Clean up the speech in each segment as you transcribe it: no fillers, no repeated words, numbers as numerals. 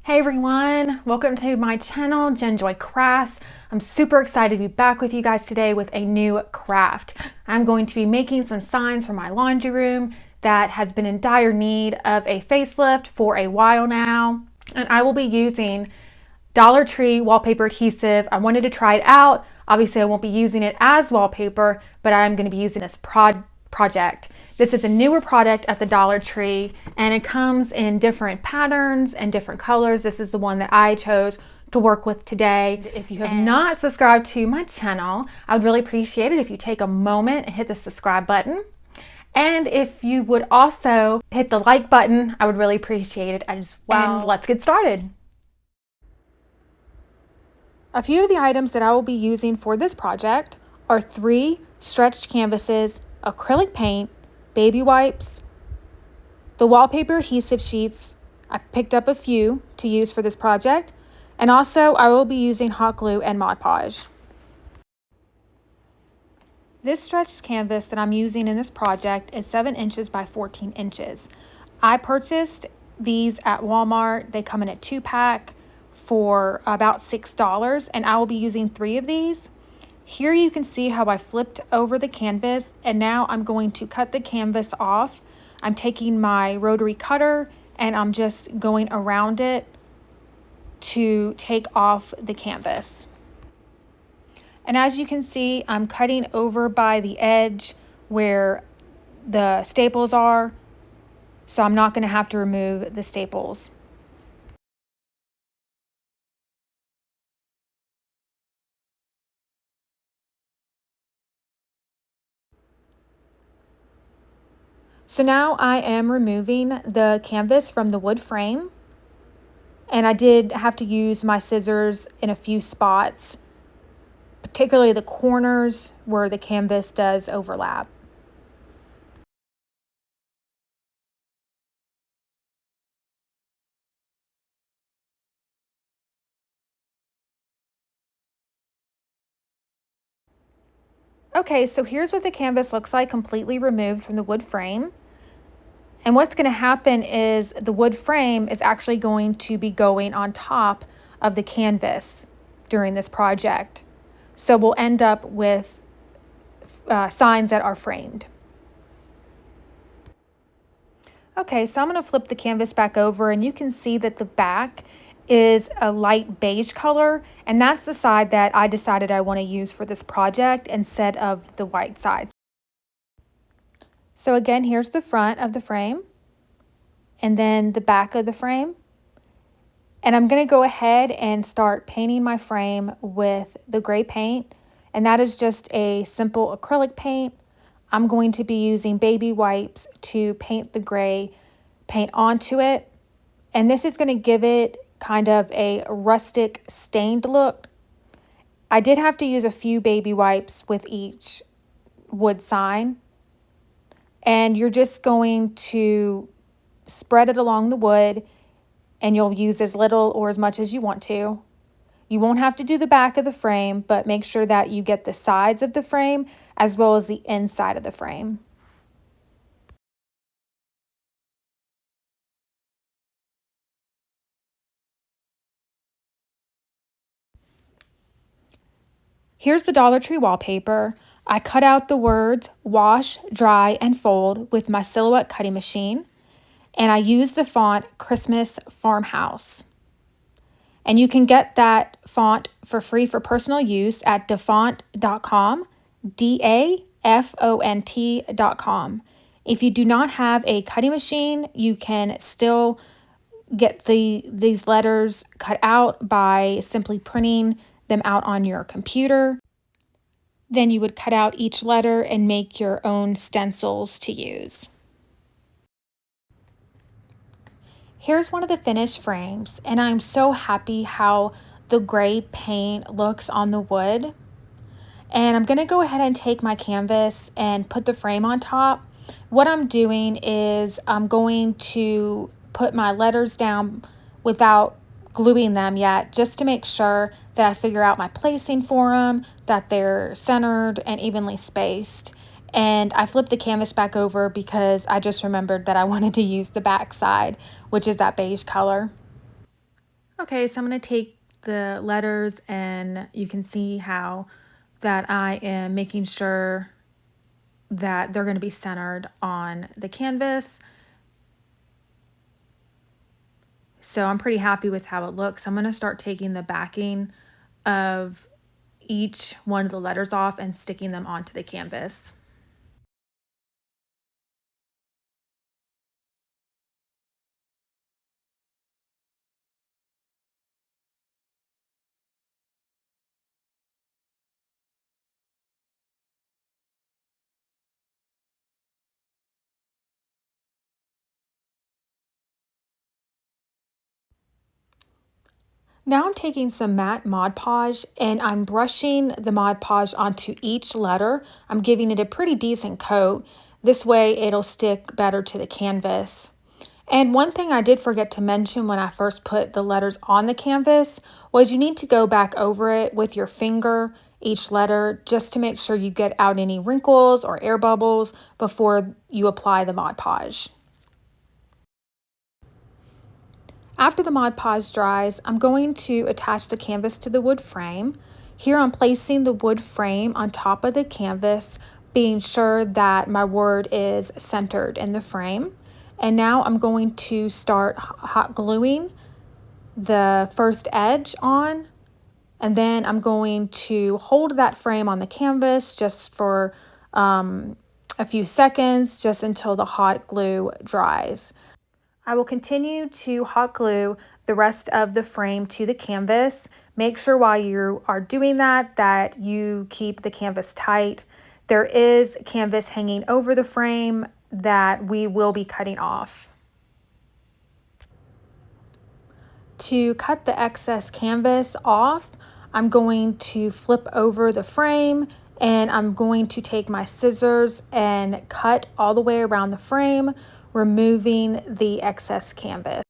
Hey everyone, welcome to my channel, Jen Joy Crafts. I'm super excited to be back with you guys today with a new craft. I'm going to be making some signs for my laundry room that has been in dire need of a facelift for a while now. And I will be using Dollar Tree wallpaper adhesive. I wanted to try it out. Obviously I won't be using it as wallpaper, but I'm going to be using this project. This is a newer product at the Dollar Tree and it comes in different patterns and different colors. This is the one that I chose to work with today. If you have not subscribed to my channel, I would really appreciate it if you take a moment and hit the subscribe button. And if you would also hit the like button, I would really appreciate it as well. And let's get started. A few of the items that I will be using for this project are 3 stretched canvases, acrylic paint, baby wipes, the wallpaper adhesive sheets. I picked up a few to use for this project, and also I will be using hot glue and Mod Podge. This stretched canvas that I'm using in this project is 7 inches by 14 inches. I purchased these at Walmart. They come in a 2-pack for about $6, and I will be using 3 of these. Here you can see how I flipped over the canvas, and now I'm going to cut the canvas off. I'm taking my rotary cutter and I'm just going around it to take off the canvas. And as you can see, I'm cutting over by the edge where the staples are, so I'm not going to have to remove the staples. So now I am removing the canvas from the wood frame, and I did have to use my scissors in a few spots, particularly the corners where the canvas does overlap. Okay, so here's what the canvas looks like completely removed from the wood frame. And what's going to happen is the wood frame is actually going to be going on top of the canvas during this project. So we'll end up with signs that are framed. Okay, so I'm going to flip the canvas back over, and you can see that the back is a light beige color, and that's the side that I decided I want to use for this project instead of the white sides. So again, here's the front of the frame and then the back of the frame. And I'm going to go ahead and start painting my frame with the gray paint, and that is just a simple acrylic paint. I'm going to be using baby wipes to paint the gray paint onto it, and this is going to give it kind of a rustic stained look. I did have to use a few baby wipes with each wood sign, and you're just going to spread it along the wood, and you'll use as little or as much as you want to. You won't have to do the back of the frame, but make sure that you get the sides of the frame as well as the inside of the frame. Here's the Dollar Tree wallpaper. I cut out the words wash, dry, and fold with my Silhouette cutting machine, and I used the font Christmas Farmhouse. And you can get that font for free for personal use at dafont.com, DAFONT.com. If you do not have a cutting machine, you can still get these letters cut out by simply printing them out on your computer. Then you would cut out each letter and make your own stencils to use. Here's one of the finished frames, and I'm so happy how the gray paint looks on the wood. And I'm going to go ahead and take my canvas and put the frame on top. What I'm doing is I'm going to put my letters down without gluing them yet, just to make sure that I figure out my placing for them, that they're centered and evenly spaced. And I flipped the canvas back over because I just remembered that I wanted to use the back side, which is that beige color. Okay, so I'm going to take the letters and you can see how that I am making sure that they're going to be centered on the canvas. So I'm pretty happy with how it looks. I'm going to start taking the backing of each one of the letters off and sticking them onto the canvas. Now I'm taking some matte Mod Podge and I'm brushing the Mod Podge onto each letter. I'm giving it a pretty decent coat. This way it'll stick better to the canvas. And one thing I did forget to mention when I first put the letters on the canvas was you need to go back over it with your finger, each letter, just to make sure you get out any wrinkles or air bubbles before you apply the Mod Podge. After the Mod Podge dries, I'm going to attach the canvas to the wood frame. Here I'm placing the wood frame on top of the canvas, being sure that my word is centered in the frame. And now I'm going to start hot gluing the first edge on, and then I'm going to hold that frame on the canvas just for a few seconds, just until the hot glue dries. I will continue to hot glue the rest of the frame to the canvas. Make sure while you are doing that you keep the canvas tight. There is canvas hanging over the frame that we will be cutting off. To cut the excess canvas off, I'm going to flip over the frame and I'm going to take my scissors and cut all the way around the frame, removing the excess canvas.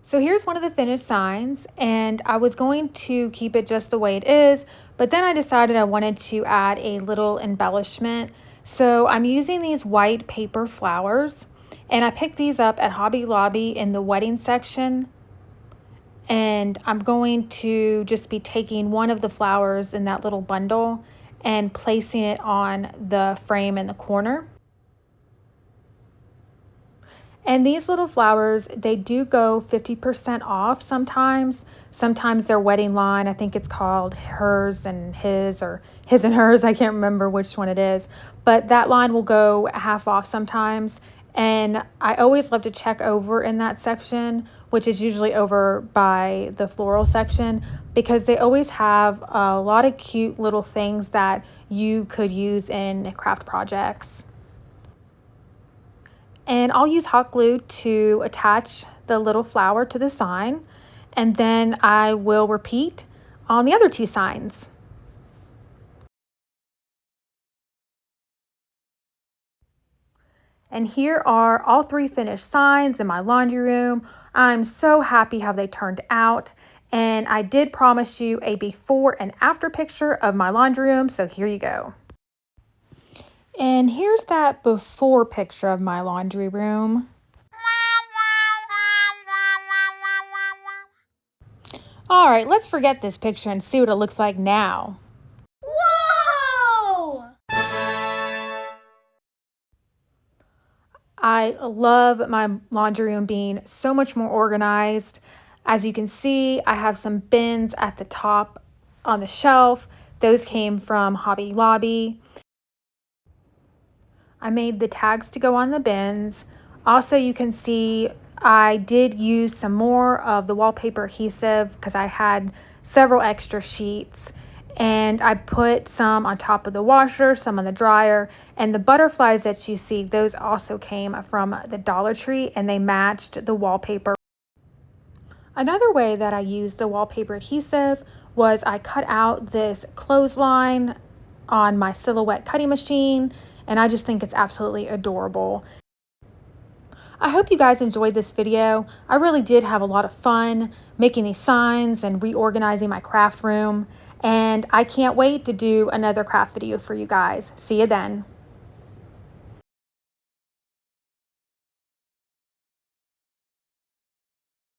So here's one of the finished signs, and I was going to keep it just the way it is, but then I decided I wanted to add a little embellishment. So I'm using these white paper flowers, and I picked these up at Hobby Lobby in the wedding section. And I'm going to just be taking one of the flowers in that little bundle and placing it on the frame in the corner. And these little flowers, they do go 50% off sometimes. Sometimes their wedding line, I think it's called Hers and His, or His and Hers, I can't remember which one it is. But that line will go half off sometimes. And I always love to check over in that section, which is usually over by the floral section, because they always have a lot of cute little things that you could use in craft projects. And I'll use hot glue to attach the little flower to the sign, and then I will repeat on the other two signs. And here are all three finished signs in my laundry room. I'm so happy how they turned out. And I did promise you a before and after picture of my laundry room, so here you go. And here's that before picture of my laundry room. All right, let's forget this picture and see what it looks like now. Whoa! I love my laundry room being so much more organized. As you can see, I have some bins at the top on the shelf. Those came from Hobby Lobby. I made the tags to go on the bins. Also, you can see I did use some more of the wallpaper adhesive because I had several extra sheets. And I put some on top of the washer, some on the dryer, and the butterflies that you see, those also came from the Dollar Tree and they matched the wallpaper. Another way that I used the wallpaper adhesive was I cut out this clothesline on my Silhouette cutting machine, and I just think it's absolutely adorable. I hope you guys enjoyed this video. I really did have a lot of fun making these signs and reorganizing my craft room, and I can't wait to do another craft video for you guys. See you then.